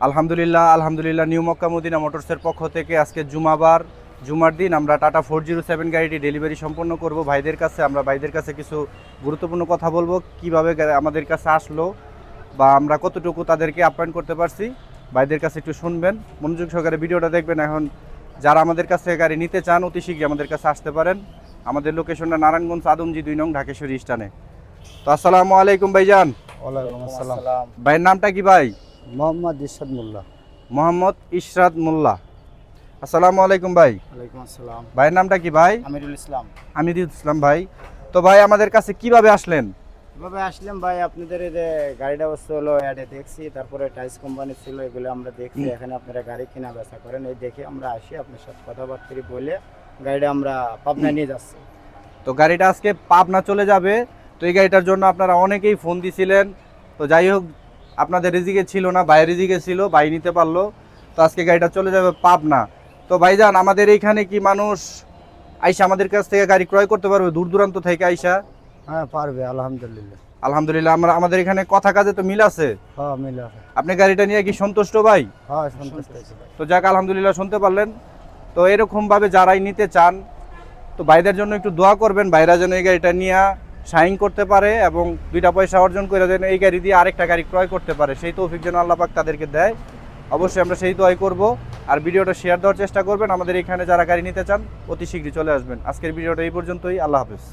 আলহামদুলিল্লাহ new Mecca Medina মোটরসের পক্ষ থেকে আজকে জুমার দিন আমরা টাটা 407 গাড়িটি ডেলিভারি সম্পন্ন করব ভাইদের কাছে। আমরা ভাইদের কাছে কিছু গুরুত্বপূর্ণ কথা বলবো, কিভাবে আমাদের কাছে আসলো বা আমরা কতটুকু তাদেরকে আপ্যায়ন করতে পারছি। ভাইদের কাছে একটু শুনবেন, মনোযোগ সহকারে ভিডিওটা দেখবেন। এখন যারা আমাদের কাছে গাড়ি নিতে চান অতি শীঘ্রই আমাদের কাছে আসতে পারেন। আমাদের লোকেশনটা নারায়ণগঞ্জ আদমজি 2 নং ঢাকেশ্বরী স্টানে। তো আসসালামু আলাইকুম ভাইজান। ওয়ালাইকুম আসসালাম। ভাইয়ের নামটা কি ভাই? মোহাম্মদ ইরশাদ মোল্লা। মোহাম্মদ ইশরাত মোল্লা। আসসালামু আলাইকুম ভাই। ওয়ালাইকুম আসসালাম। ভাইয়ের নামটা কি ভাই? আমিরুল ইসলাম। আমিরুল ইসলাম ভাই। তো ভাই আমাদের কাছে কিভাবে আসলেন? এভাবে আসলাম ভাই, আপনাদের এই যে গাড়িটা বস্তু হলো অ্যাডে দেখছি, তারপরে টাইস কোম্পানি ছিল, এগুলো আমরা দেখছি। এখানে আপনারা গাড়ি কেনা বেচা করেন, এই দেখে আমরা আসি, আপনার সাথে কথাবার্তা বলে গাড়িটা আমরা পাবনা নিয়ে যাচ্ছি। তো গাড়িটা আজকে পাবনা চলে যাবে। তো এই গাড়িটার জন্য আপনারা অনেকেই ফোন দিছিলেন। তো যাই হোক, আপনাদের রিজিকে ছিল না, ভাইয়ের রিজিকে ছিল, ভাই নিতে পারলো। তো আজকে গাড়িটা চলে যাবে পাবনা। তো ভাইজান আমাদের এইখানে কি মানুষ আইসা আমাদের কাছ থেকে গাড়ি ক্রয় করতে পারবে দূর দূরান্ত থেকে আইসা? হ্যাঁ পারবে, আলহামদুলিল্লাহ। আলহামদুলিল্লাহ। আমাদের এখানে কথা কাজে তো মিল আছে। হ্যাঁ মিল আছে। আপনি গাড়িটা নিয়ে কি সন্তুষ্ট ভাই? হ্যাঁ সন্তুষ্ট হয়েছি ভাই। তো যাক আলহামদুলিল্লাহ, শুনতে পারলেন। তো এরকমভাবে যারাই নিতে চান, তো ভাইদের জন্য একটু দোয়া করবেন, ভাইরা যেন এই গাড়িটা নিয়ে শাইন করতে পারে এবং 2টা পয়সা অর্জন করে যেন এই গাড়ি দিয়ে আরেকটা গাড়ি ক্রয় করতে পারে, সেই তৌফিক যেন আল্লাহ পাক তাদেরকে দেয়। অবশ্যই আমরা সেই দোয়াই করব। আর ভিডিওটা শেয়ার দেওয়ার চেষ্টা করবেন। আমাদের এখানে যারা গাড়ি নিতে চান অতি শীঘ্রই চলে আসবেন। আজকের ভিডিওটা এই পর্যন্তই। আল্লাহ হাফেজ।